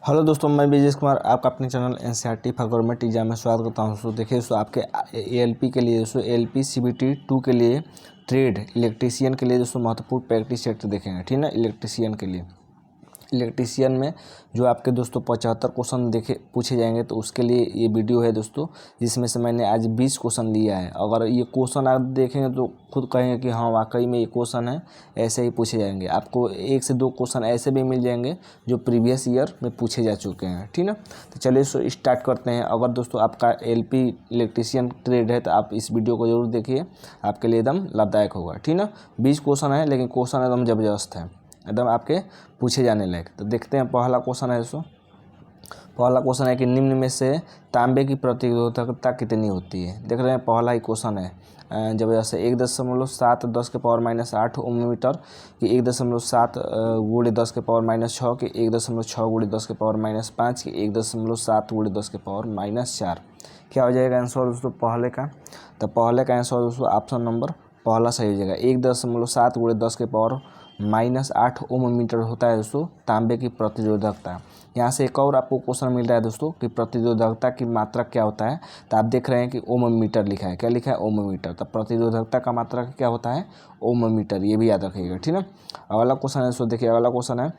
Hello दोस्तों, मैं विजेश कुमार आपका अपने channel NCERT for government exam में स्वागत करता हूं। दोस्तों देखिए, दोस्तों आपके एएलपी के लिए, दोस्तों एलपी सीबीटी 2 के लिए ट्रेड इलेक्ट्रीशियन के लिए दोस्तों महत्वपूर्ण प्रैक्टिस सेट देखेंगे, ठीक ना। इलेक्ट्रीशियन के लिए, इलेक्ट्रीशियन में जो आपके दोस्तों 75 क्वेश्चन देखे पूछे जाएंगे, तो उसके लिए ये वीडियो है दोस्तों, जिसमें से मैंने आज 20 क्वेश्चन लिया है। अगर ये क्वेश्चन आप देखेंगे तो खुद कहेंगे कि हाँ वाकई में ये क्वेश्चन है, ऐसे ही पूछे जाएंगे। आपको 1 से 2 क्वेश्चन ऐसे भी मिल जाएंगे जो प्रीवियस ईयर में पूछे जा चुके हैं, ठीक ना। तो चलिए स्टार्ट करते हैं। अगर दोस्तों आपका एलपी इलेक्ट्रीशियन ट्रेड है तो आप इस वीडियो को जरूर देखिए, आपके लिए एकदम लाभदायक होगा, ठीक ना। 20 क्वेश्चन है, लेकिन क्वेश्चन एकदम ज़बरदस्त है, एकदम आपके पूछे जाने लायक। तो देखते हैं, पहला क्वेश्चन है दोस्तों। पहला क्वेश्चन है कि निम्न में से तांबे की प्रतिरोधकता कितनी होती है। देख रहे हैं, पहला ही क्वेश्चन है जबरदस्त। 1.7 × 10⁻⁸ ओम मीटर कि 1.7 × 10⁻⁶ कि 1.6 × 10⁻⁵ कि 1.7 × 10⁻⁴ क्या हो जाएगा आंसर दोस्तों पहले का। तो पहले का आंसर दोस्तों ऑप्शन नंबर पहला सही हो जाएगा। 1.7 × 10⁻⁸ ओम मीटर होता है दोस्तों तांबे की प्रतिरोधकता। यहाँ से एक और आपको क्वेश्चन मिल रहा है दोस्तों कि प्रतिरोधकता की मात्रा क्या होता है। तो आप देख रहे हैं कि ओम मीटर लिखा है, क्या लिखा है, ओम मीटर। तो प्रतिरोधकता का मात्रा क्या होता है, ओम मीटर, ये भी याद रखिएगा, ठीक है। अगला क्वेश्चन है दोस्तों, देखिए अगला क्वेश्चन है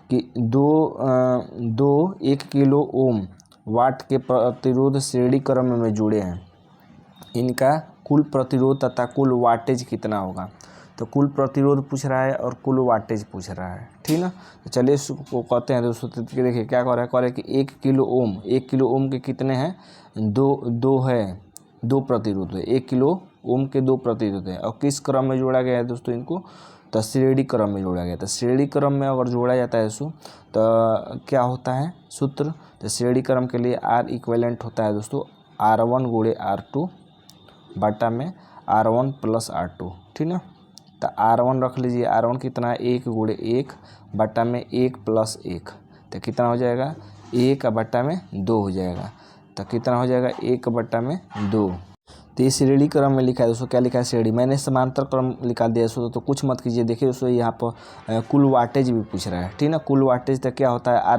कि दो 1 किलो ओम वाट के प्रतिरोध श्रेणी क्रम में जुड़े हैं, इनका कुल प्रतिरोध तथा कुल वाटेज कितना होगा। तो कुल प्रतिरोध पूछ रहा है और कुल वाटेज पूछ रहा है, ठीक ना। तो चलिए इसको कहते हैं दोस्तों। देखिए क्या कर रहा है कि 1 किलो ओम के कितने हैं, दो है, 2 प्रतिरोध है। 1 किलो ओम के 2 प्रतिरोध है, और किस क्रम में जोड़ा गया है दोस्तों इनको, तो श्रेणी क्रम में जोड़ा गया। तो श्रेणी क्रम में अगर जोड़ा जाता है दोस्तों तो क्या होता है सूत्र। तो श्रेणी क्रम के लिए R इक्विवेलेंट होता है दोस्तों R1 × R2 बटा में R1 + R2, ठीक ना। तो R1 रख लीजिए, R1 कितना है 1 × 1 बटा में 1 + 1, तो कितना हो जाएगा 1 बटा में 2 हो जाएगा। तो कितना हो जाएगा 1 बटा में 2। तो ये श्रेणी क्रम में लिखा है दोस्तों, क्या लिखा है श्रेणी। मैंने समांतर क्रम निकाल दिया दोस्तों, तो कुछ मत कीजिए। देखिए दोस्तों यहाँ पर कुल वाटेज भी पूछ रहा है, ठीक ना। कुल वाटेज तो क्या होता है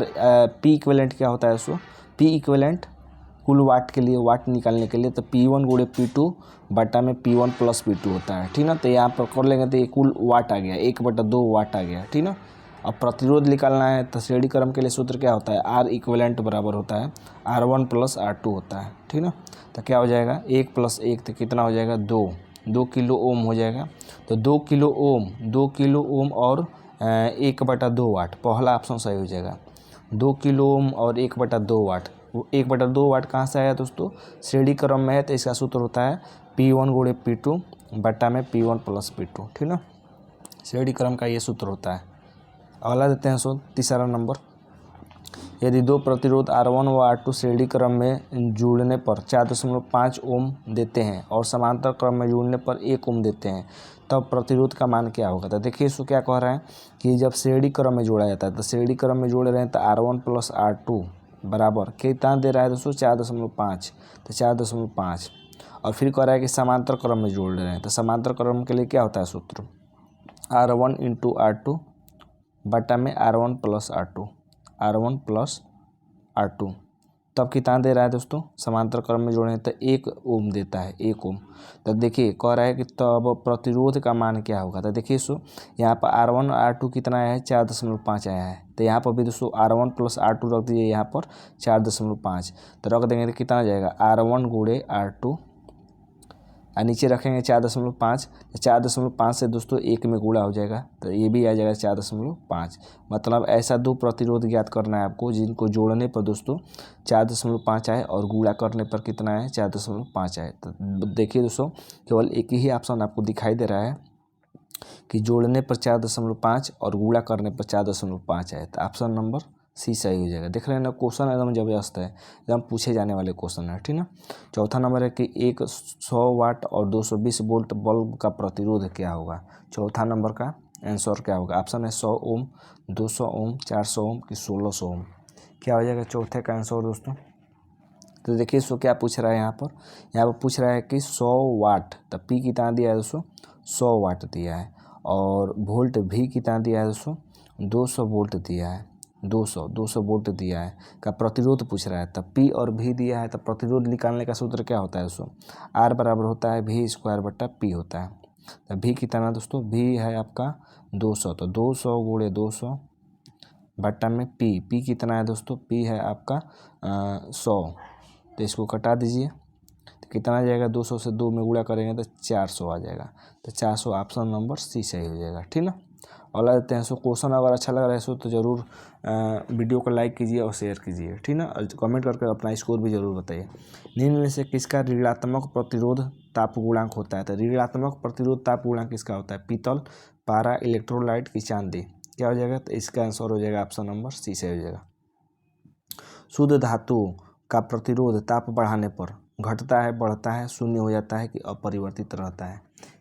P इक्विवेलेंट क्या होता है दोस्तों, P इक्विवेलेंट कुल वाट के लिए, वाट निकालने के लिए तो P1 × P2 बटा में P1 + P2 होता है, ठीक ना। तो यहाँ पर कर लेंगे तो ये कुल वाट आ गया, 1/2 वाट आ गया, ठीक ना। अब प्रतिरोध निकालना है तो श्रेणी क्रम के लिए सूत्र क्या होता है, R इक्विवेलेंट बराबर होता है R1 + R2 होता है, ठीक ना। तो क्या हो जाएगा 1 + 1 तो कितना हो जाएगा 2 किलो ओम हो जाएगा। तो 2 किलो ओम और 1/2 वाट, पहला ऑप्शन सही हो जाएगा। 2 किलो ओम और 1/2 वाट। 1/2 वाट कहाँ से आया दोस्तों, श्रेणी क्रम में है तो इसका सूत्र होता है P1 × P2 बटा में P1 + P2, ठीक ना। श्रेणी क्रम का ये सूत्र होता है। अगला देते हैं सो तीसरा नंबर। यदि 2 प्रतिरोध R1 व R2 श्रेणी क्रम में जुड़ने पर 4.5 ओम देते हैं और समांतर क्रम में जुड़ने पर 1 ओम देते हैं, तब प्रतिरोध का मान क्या होगा। तो देखिए इसको क्या कह रहा है कि जब श्रेणी क्रम में जोड़ा जाता है, तो श्रेणी क्रम में जोड़ रहे हैं तो R1 + R2 बराबर कितना दे रहा है दोस्तों 4.5, तो 4.5। और फिर कह रहा है कि समांतर क्रम में जोड़ रहे हैं, तो समांतर क्रम के लिए क्या होता है सूत्र, R1 × R2 बटा में R1 + R2, तब कितना दे रहा है दोस्तों, समांतर क्रम में जोड़े तो 1 ओम देता है, 1 ओम। तो देखिए कह रहा है कि तब प्रतिरोध का मान क्या होगा। तो देखिए दोस्तों यहाँ पर R1 और R2 कितना आया है 4.5 आया है, तो यहाँ पर भी दोस्तों R1 + R2 रख दीजिए, यहाँ पर 4.5 तो रख देंगे तो कितना आ जाएगा R1 × R2 और नीचे रखेंगे 4.5, तो 4.5 से दोस्तों 1 में गुणा हो जाएगा, तो ये भी आ जाएगा 4.5। मतलब ऐसा 2 प्रतिरोध ज्ञात करना है आपको जिनको जोड़ने पर दोस्तों 4.5 आए और गुणा करने पर कितना है 4.5 आए। तो देखिए दोस्तों केवल एक ही ऑप्शन आपको दिखाई दे रहा है कि जोड़ने पर 4.5 और गुणा करने पर 4.5 आए, तो ऑप्शन नंबर सी सही हो जाएगा। देख रहे हैं ना, क्वेश्चन एकदम जबरदस्त है, एकदम पूछे जाने वाले क्वेश्चन है, ठीक ना। चौथा नंबर है कि एक 100 वाट और 220 वोल्ट बल्ब का प्रतिरोध क्या होगा। चौथा नंबर का आंसर क्या होगा, ऑप्शन है 100 ओम, 200 ओम, 400 ओम कि 1600 ओम। क्या हो जाएगा चौथे का आंसर दोस्तों। तो देखिए इसको क्या पूछ रहा है, यहाँ पर पूछ रहा है कि 100 वाट, तो पी कितना दिया है दोस्तों 100 वाट दिया है, और वोल्ट भी कितना दिया है दोस्तों 200 वोल्ट दिया है। 200 वोल्ट दिया है का प्रतिरोध पूछ रहा है, तब P और V दिया है, तब प्रतिरोध निकालने का सूत्र क्या होता है दोस्तों, R बराबर होता है V² P होता है। तो V कितना दोस्तों, V है आपका 200, तो 200 गुणे 200 बट्टा में P कितना है दोस्तों, P है आपका 100, तो इसको कटा दीजिए तो कितना आ जाएगा, 200 से 2 में गुणा करेंगे तो 400 आ जाएगा। तो 400 ऑप्शन नंबर सी सही हो जाएगा। ठीक ना, अगला देते हैं। सो क्वेश्चन अगर अच्छा लग रहा है सो तो ज़रूर वीडियो को लाइक कीजिए और शेयर कीजिए। ठीक ना, कमेंट करके अपना स्कोर भी ज़रूर बताइए। निम्न में से किसका ऋणात्मक प्रतिरोध ताप गुणांक होता है, तो ऋणात्मक प्रतिरोध ताप गुणांक किसका होता है, पीतल, पारा, इलेक्ट्रोलाइट की चांदी, क्या हो जाएगा, तो इसका आंसर हो जाएगा ऑप्शन नंबर सी से हो जाएगा। शुद्ध धातु का प्रतिरोध ताप बढ़ाने पर घटता है, बढ़ता है, शून्य हो जाता है कि अपरिवर्तित रहता है,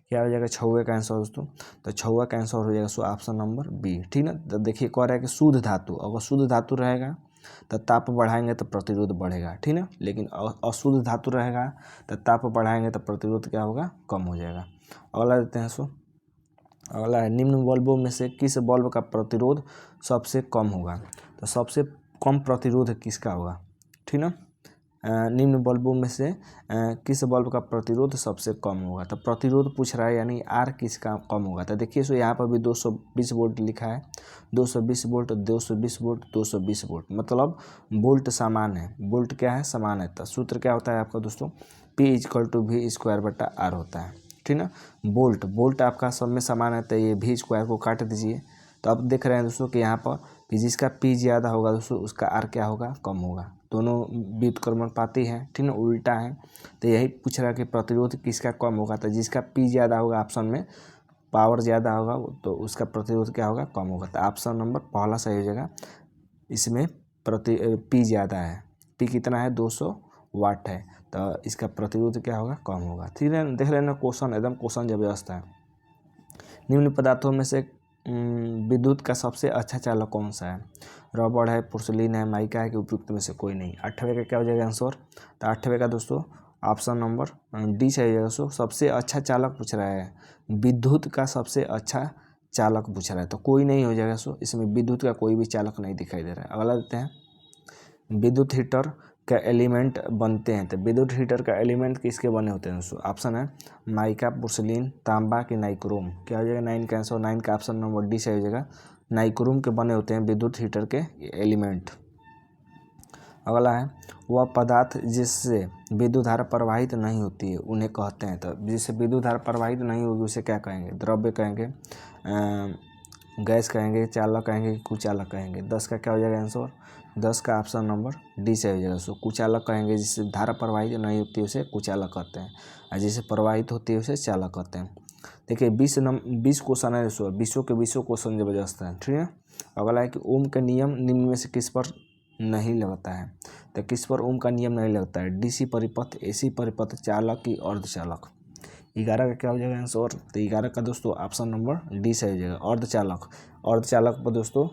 क्या हो जाएगा, 6वें का आंसर दोस्तों। तो 6वां का आंसर हो जाएगा सो ऑप्शन नंबर बी। ठीक ना, तो देखिए कह रहा है कि शुद्ध धातु, अगर शुद्ध धातु रहेगा तो ताप बढ़ाएंगे तो प्रतिरोध बढ़ेगा। ठीक ना, लेकिन अशुद्ध धातु रहेगा तो ताप बढ़ाएंगे तो प्रतिरोध क्या होगा, कम हो जाएगा। अगला देते हैं सो, अगला है निम्न बल्बों में से किस बल्ब का प्रतिरोध सबसे कम होगा, तो सबसे कम प्रतिरोध किसका होगा। ठीक ना, निम्न बल्बों में से किस बल्ब का प्रतिरोध सबसे कम होगा, तो प्रतिरोध पूछ रहा है यानी आर किसका कम होगा। तो देखिए सो यहाँ पर भी 220 वोल्ट लिखा है, 220 वोल्ट, 220 वोल्ट, 220 वोल्ट, मतलब वोल्ट समान है, वोल्ट क्या है, समान है। तो सूत्र क्या होता है आपका दोस्तों, P=V² होता है। ठीक ना, वोल्ट आपका सब में समान है, तो ये V² को काट दीजिए। तो अब देख रहे हैं दोस्तों कि यहाँ पर जिसका P ज़्यादा होगा दोस्तों उसका R क्या होगा, कम होगा। दोनों व्युत्क्रमानुपाती हैं, ठीक ना, उल्टा है। तो यही पूछ रहा है कि प्रतिरोध किसका कम होगा, तो जिसका P ज़्यादा होगा, ऑप्शन में पावर ज़्यादा होगा तो उसका प्रतिरोध क्या होगा, कम होगा। तो ऑप्शन नंबर पहला सही हो जाएगा। इसमें P ज़्यादा है, P कितना है, 200 वाट है, तो इसका प्रतिरोध क्या होगा, कम होगा। ठीक है, देख रहे हैं ना क्वेश्चन, एकदम क्वेश्चन जबरदस्त है। निम्न पदार्थों में से विद्युत का सबसे अच्छा चालक कौन सा है, रबड़ है, पोर्सिलीन है, माइका है कि उपयुक्त में से कोई नहीं। 8वें का क्या हो जाएगा आंसर, तो 8वें का दोस्तों ऑप्शन नंबर डी सही हो जाएगा। दोस्तों सबसे अच्छा चालक पूछ रहा है, विद्युत का सबसे अच्छा चालक पूछ रहा है, तो कोई नहीं हो जाएगा। सो इसमें विद्युत का कोई भी चालक नहीं दिखाई दे रहा है। अगला देते हैं, विद्युत हीटर का एलिमेंट बनते हैं, तो विद्युत हीटर का एलिमेंट किसके बने होते हैं दोस्तों, ऑप्शन है माइका, पोर्सिलीन, तांबा कि नाइक्रोम, क्या हो जाएगा, 9 का आंसर, 9 का ऑप्शन नंबर डी सही हो जाएगा। नाइक्रोम के बने होते हैं विद्युत हीटर के एलिमेंट। अगला है, वह पदार्थ जिससे विद्युत धारा प्रवाहित नहीं होती है उन्हें कहते हैं, तो जिससे विद्युत धारा प्रवाहित नहीं होगी उसे क्या कहेंगे, द्रव्य कहेंगे, गैस कहेंगे, चालक कहेंगे, कुचालक कहेंगे। 10 का क्या हो जाएगा आंसर, 10 का ऑप्शन नंबर डी से हो जाएगा। सो कुचालक कहेंगे, जिससे धारा प्रवाहित नहीं होती है उसे कुचालक कहते हैं, और जिसे प्रवाहित होती है उसे चालक कहते हैं। देखिए 20 क्वेश्चन है दोस्तों, 20 के 20 क्वेश्चन जबरदस्त है। ठीक है, अगला है कि ओम का नियम निम्न में से किस पर नहीं लगता है, तो किस पर ओम का नियम नहीं लगता है, डीसी परिपथ, एसी परिपथ, चालक की अर्धचालक। 11 का क्या हो जाएगा आंसर, तो 11 का दोस्तों ऑप्शन नंबर डी से हो जाएगा, अर्धचालक। अर्धचालक पर दोस्तों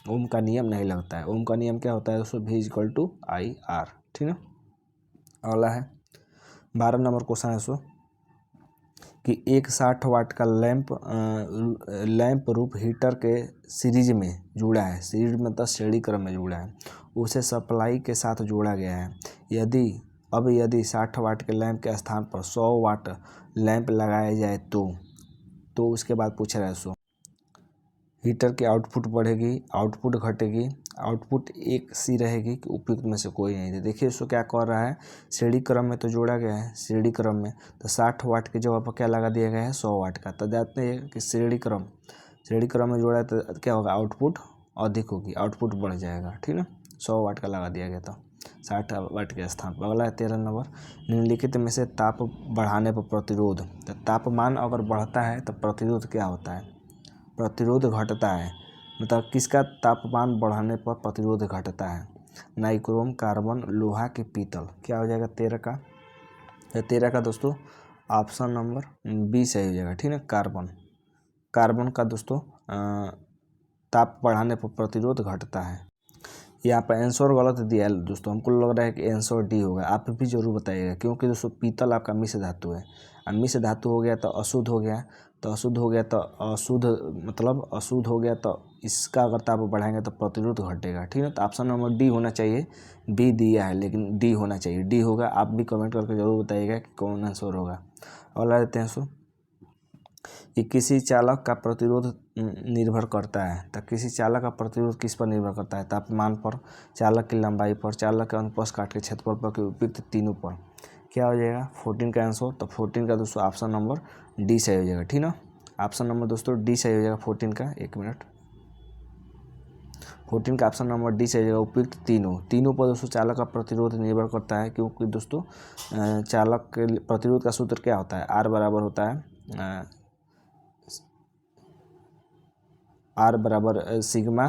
ओम का नियम नहीं लगता है। ओम का नियम क्या होता है दोस्तों, V=IR। ठीक है, अगला है 12 नंबर क्वेश्चन है दोस्तों कि एक 60 वाट का लैंप रूप हीटर के सीरीज में जुड़ा है, सीरीज में 10 श्रेणी क्रम में जुड़ा है, उसे सप्लाई के साथ जोड़ा गया है। यदि 60 वाट के लैंप के स्थान पर 100 वाट लैंप लगाया जाए तो उसके बाद पूछ रहा है सो हीटर की आउटपुट बढ़ेगी, आउटपुट घटेगी, आउटपुट एक सी रहेगी कि उपयुक्त में से कोई नहीं। देखिए इसको क्या कर रहा है, श्रेणी क्रम में तो जोड़ा गया है, श्रेणी क्रम में तो 60 वाट की जगह पर क्या लगा दिया गया है, 100 वाट का। तो जानते हैं कि श्रेणी क्रम में जोड़ा है तो क्या होगा, आउटपुट अधिक होगी, आउटपुट बढ़ जाएगा। ठीक है, 100 वाट का लगा दिया गया था 60 वाट के स्थान पर। अगला है 13 नंबर, निम्नलिखित में से ताप बढ़ाने पर प्रतिरोध, तो तापमान अगर बढ़ता है तो प्रतिरोध क्या होता है, प्रतिरोध घटता है, मतलब किसका तापमान बढ़ाने पर प्रतिरोध घटता है, नाइक्रोम, कार्बन, लोहा के पीतल, क्या हो जाएगा 13 का, तो 13 का दोस्तों ऑप्शन नंबर बी सही हो जाएगा। ठीक है, कार्बन का दोस्तों ताप बढ़ाने पर प्रतिरोध घटता है। यहाँ पर आंसर गलत दिया है दोस्तों, हमको लग रहा है कि आंसर डी होगा, आप भी जरूर बताइएगा, क्योंकि दोस्तों पीतल आपका मिश्र धातु है, अब मिश्र धातु हो गया तो अशुद्ध हो गया, तो अशुद्ध हो गया, तो अशुद्ध मतलब अशुद्ध हो गया, तो इसका अगर ताप बढ़ाएंगे तो प्रतिरोध घटेगा। ठीक है, तो ऑप्शन नंबर डी होना चाहिए। बी दिया है लेकिन डी होना चाहिए, डी होगा। आप भी कमेंट करके जरूर बताइएगा कि कौन आंसर होगा। अगला देते हैं कि किसी चालक का प्रतिरोध निर्भर करता है। तो किसी चालक का प्रतिरोध किस पर निर्भर करता है? तापमान पर, चालक की लंबाई पर, चालक के अनुप्रस्थ काट के क्षेत्रफल पर, के उपयुक्त तीनों पर। क्या हो जाएगा 14 का आंसर? तो 14 का दोस्तों ऑप्शन नंबर डी सही हो जाएगा। ठीक ना, ऑप्शन नंबर दोस्तों डी सही हो जाएगा 14 का। 1 मिनट, 14 का ऑप्शन नंबर डी सही हो जाएगा। उपयुक्त तीनों पर दोस्तों चालक का प्रतिरोध निर्भर करता है, क्योंकि दोस्तों चालक के प्रतिरोध का सूत्र क्या होता है? आर बराबर होता है आर बराबर सिग्मा,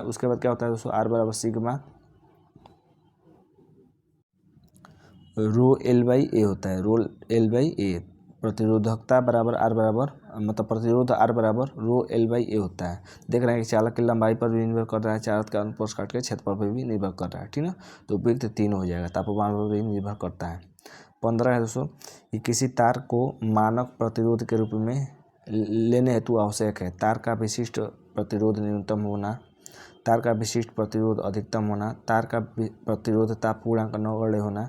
उसके बाद क्या होता है दोस्तों? आर बराबर सिग्मा रो एल बाई ए होता है, रो एल बाई ए। प्रतिरोधकता बराबर आर बराबर, मतलब प्रतिरोध आर बराबर रो एल बाई ए होता है। देख रहे हैं कि चालक की लंबाई पर भी निर्भर कर रहा है, चालक का अनुप्रस्थ काट के क्षेत्रफल पर भी निर्भर कर रहा है। ठीक ना, तो उपयुक्त तीनों हो जाएगा। तापमान पर भी निर्भर करता है। 15 है दोस्तों कि किसी तार को मानक प्रतिरोध के रूप में लेने हेतु आवश्यक है। तार का विशिष्ट प्रतिरोध न्यूनतम होना, तार का विशिष्ट प्रतिरोध अधिकतम होना, तार का प्रतिरोध ताप गुणांक नगण्य होना,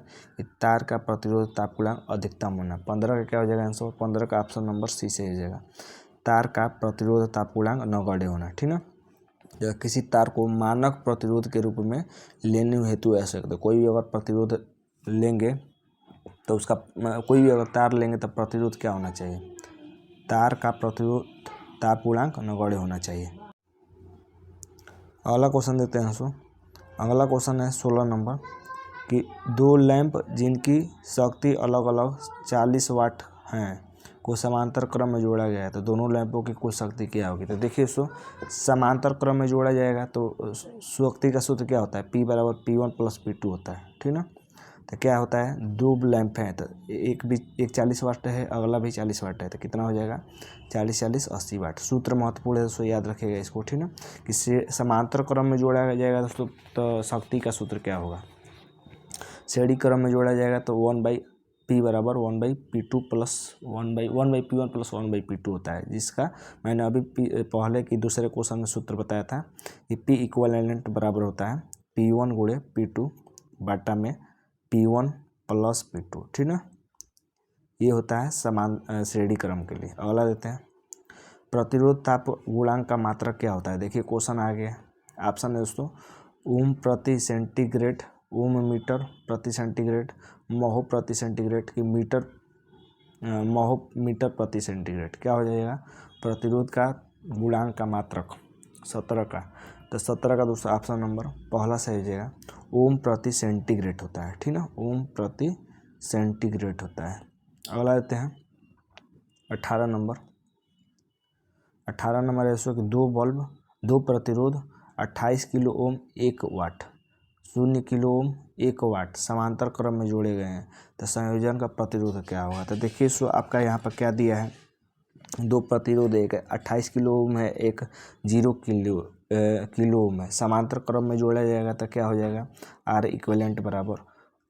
तार का प्रतिरोध ताप गुणांक अधिकतम होना। 15 का क्या हो जाएगा आंसर? 15 का ऑप्शन नंबर सी से हो जाएगा। तार का प्रतिरोध ताप गुणांक नगण्य होना। ठीक ना, किसी तार को मानक प्रतिरोध के रूप में लेने हेतु आवश्यक है। कोई भी अगर प्रतिरोध लेंगे तो उसका कोई भी अगर तार लेंगे तो प्रतिरोध क्या होना चाहिए? तार का प्रतिरोध ताप गुणांक नगण्य होना चाहिए। अगला क्वेश्चन देखते हैं। अगला क्वेश्चन है 16 नंबर कि दो लैंप जिनकी शक्ति अलग अलग 40 वाट हैं को समांतर क्रम में जोड़ा गया है, तो दोनों लैंपों की कुल शक्ति क्या होगी? तो देखिए समांतर क्रम में जोड़ा जाएगा तो शक्ति का सूत्र क्या होता है? P बराबर P1 प्लस P2 होता है। ठीक ना, तो क्या होता है? दो लैंप हैं, तो एक 40 वाट है, अगला भी 40 वाट है, तो कितना हो जाएगा? 40 40 80 वाट। सूत्र महत्वपूर्ण है दोस्तों, याद रखिएगा इसको। ठीक ना, कि समांतर क्रम में जोड़ा जाएगा दोस्तों तो शक्ति का सूत्र क्या होगा? श्रेणी क्रम में जोड़ा जाएगा तो 1/P बराबर 1/P2 plus 1/P1 plus 1/P2 होता है, जिसका मैंने अभी पहले की दूसरे क्वेश्चन में सूत्र बताया था कि P इक्विवेलेंट बराबर होता है P1 गुणे P2 बटा में P1 प्लस P2। ठीक ना, ये होता है समान श्रेणी क्रम के लिए। अगला देते हैं प्रतिरोध ताप गुणांक का मात्रक क्या होता है? देखिए क्वेश्चन आ गया। ऑप्शन है दोस्तों ओम प्रति सेंटीग्रेड, ओम मीटर प्रति सेंटीग्रेड, महो प्रति सेंटीग्रेड की मीटर, महो मीटर प्रति सेंटीग्रेड। क्या हो जाएगा? प्रतिरोध का गुणांक का मात्रक 17 का, तो 17 का दोस्तों ऑप्शन नंबर पहला सही हो जाएगा। ओम प्रति सेंटीग्रेड होता है। ठीक ना, ओम प्रति सेंटीग्रेड होता है। अगला देते हैं 18 नंबर। 18 नंबर है दोस्तों कि दो बल्ब, दो प्रतिरोध 28 किलो ओम 1 वाट, 0 किलो ओम 1 वाट समांतर क्रम में जोड़े गए हैं, तो संयोजन का प्रतिरोध क्या होगा? तो देखिए आपका यहाँ पर क्या दिया है? दो प्रतिरोध, एक 28 किलो ओम है, एक 0 किलो ओम है, समांतर क्रम में जोड़ा जाएगा तो क्या हो जाएगा? आर इक्विवेलेंट बराबर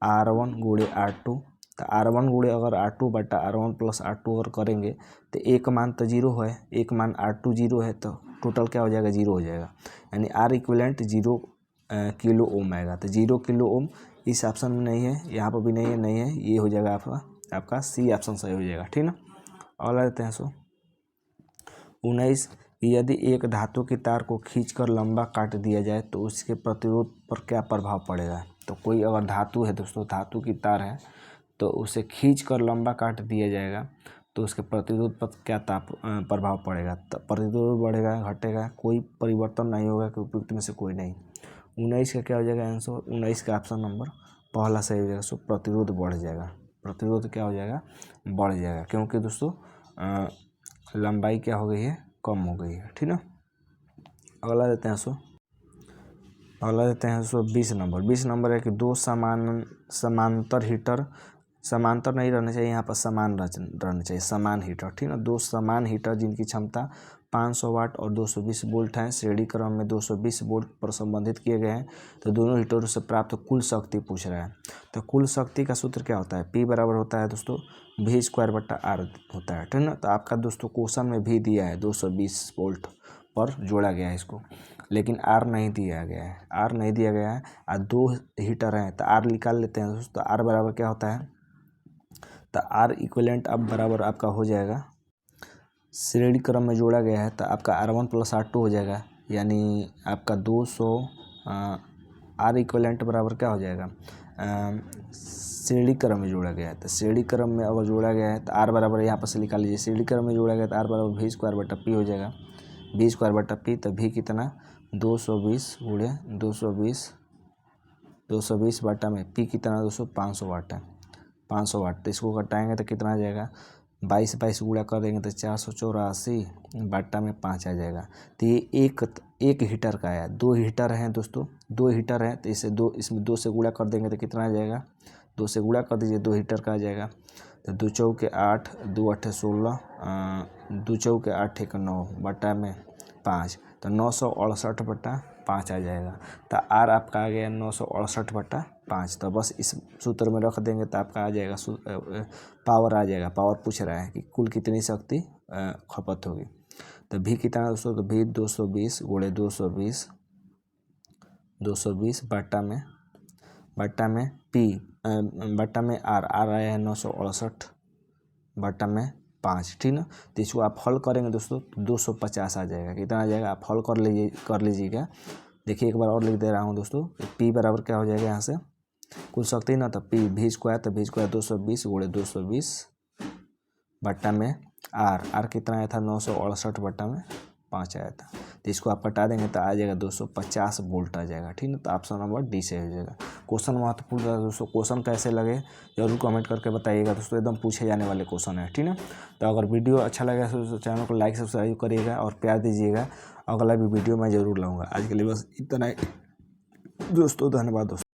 R1 गुणे R2। तो R1 गुणे अगर R2 बटा R1 प्लस R2 अगर करेंगे तो एक मान तो 0 है, एक मान R2 0 है, तो टोटल क्या हो जाएगा? 0 हो जाएगा, यानी आर इक्विवेलेंट 0 किलो ओम आएगा। तो 0 किलो ओम इस ऑप्शन में नहीं है, यहाँ पर भी नहीं है, ये हो जाएगा आपका सी ऑप्शन सही हो जाएगा। ठीक ना, अगला देते हैं 19 यदि एक धातु की तार को खींचकर लंबा काट दिया जाए तो उसके प्रतिरोध पर क्या प्रभाव पड़ेगा? तो कोई अगर धातु है दोस्तों, धातु की तार है, तो उसे खींचकर लंबा काट दिया जाएगा तो उसके प्रतिरोध पर क्या प्रभाव पड़ेगा? तो प्रतिरोध बढ़ेगा घटेगा? कोई परिवर्तन नहीं होगा, कि उपयुक्त में से कोई नहीं। 19 का क्या हो जाएगा आंसर? 19 का ऑप्शन नंबर पहला सही हो जाएगा। सो प्रतिरोध बढ़ जाएगा, प्रतिरोध क्या हो जाएगा? बढ़ जाएगा, क्योंकि दोस्तों लंबाई क्या हो गई है? कम हो गई है। ठीक ना, अगला देते हैं 20 नंबर। 20 नंबर है कि दो समांतर हीटर, समांतर नहीं रहना चाहिए यहाँ पर, समान रहना चाहिए, समान हीटर। ठीक ना, दो समान हीटर जिनकी क्षमता 500 वाट और 220 वोल्ट हैं, श्रेणी क्रम में 220 वोल्ट पर संबंधित किए गए हैं। तो दोनों हीटरों से प्राप्त कुल शक्ति पूछ रहा है। तो कुल शक्ति का सूत्र क्या होता है, P बराबर होता है दोस्तों V²/R होता है, ठीक ना। तो आपका दोस्तों क्वेश्चन में भी दिया है 220 वोल्ट पर जोड़ा गया है इसको, लेकिन R नहीं दिया गया है, R नहीं दिया गया है। और 2 हीटर हैं तो R निकाल लेते हैं दोस्तों। R बराबर क्या होता है, तो R इक्विवेलेंट अब बराबर आपका हो जाएगा, श्रेणी क्रम में जोड़ा गया है तो आपका R1 + R2 हो जाएगा, यानी आपका 200 R इक्विवेलेंट बराबर क्या हो जाएगा, श्रेणी क्रम में जोड़ा गया है। तो श्रेणी क्रम में अगर जोड़ा गया है तो R बराबर यहाँ पर से निकाल लीजिए, श्रेणी क्रम में जोड़ा गया तो R बराबर V²/P हो जाएगा, V²/P। तो V कितना 220 गुणे 220 बटा में P कितना दोस्तों 500 वाट है, 500 वाट। तो इसको घटाएंगे तो कितना आ जाएगा, 22 गुणा कर देंगे तो 484 बटा में 5 आ जाएगा। तो ये एक हीटर का है। 2 हीटर हैं दोस्तों, 2 हीटर हैं तो इसमें 2 से गुणा कर देंगे तो कितना आ जाएगा, 2 से गुणा कर दीजिए, 2 हीटर का आ जाएगा। तो 2 चौके 8, 2 8 16, 2 चौके 8 1 9 बटा में 5, तो 968 बटा 5 आ जाएगा। तो R आपका आ गया 968 बटा 5। तो बस इस सूत्र में रख देंगे तो आपका आ जाएगा पावर आ जाएगा। पावर पूछ रहा है कि कुल कितनी शक्ति खपत होगी। तो V कितना दोस्तों, तो V 220 गुणे 220 बटा में P बटा में R आया है 968 बटा में 5, ठीक ना। तो इसको आप हल करेंगे दोस्तों 250 आ जाएगा। कितना आ जाएगा, आप हल कर लीजिएगा। देखिए एक बार और लिख दे रहा हूँ दोस्तों, P बराबर क्या हो जाएगा यहाँ से, कुल शक्ति ना, तो P V², तो V² 220 गुणे 220 बटा में R कितना आया था 968 बटा में 5 आया था। तो इसको आप हटा देंगे तो आ जाएगा 250 वोल्ट आ जाएगा, ठीक ना। तो ऑप्शन नंबर डी से हो जाएगा। क्वेश्चन महत्वपूर्ण है दोस्तों, क्वेश्चन कैसे लगे जरूर कमेंट करके बताइएगा दोस्तों, एकदम पूछे जाने वाले क्वेश्चन है, ठीक ना। तो अगर वीडियो अच्छा लगा तो चैनल को लाइक सब्सक्राइब करिएगा और प्यार दीजिएगा। अगला भी वीडियो मैं ज़रूर लाऊँगा। आज के लिए बस इतना ही दोस्तों, धन्यवाद दोस्तों।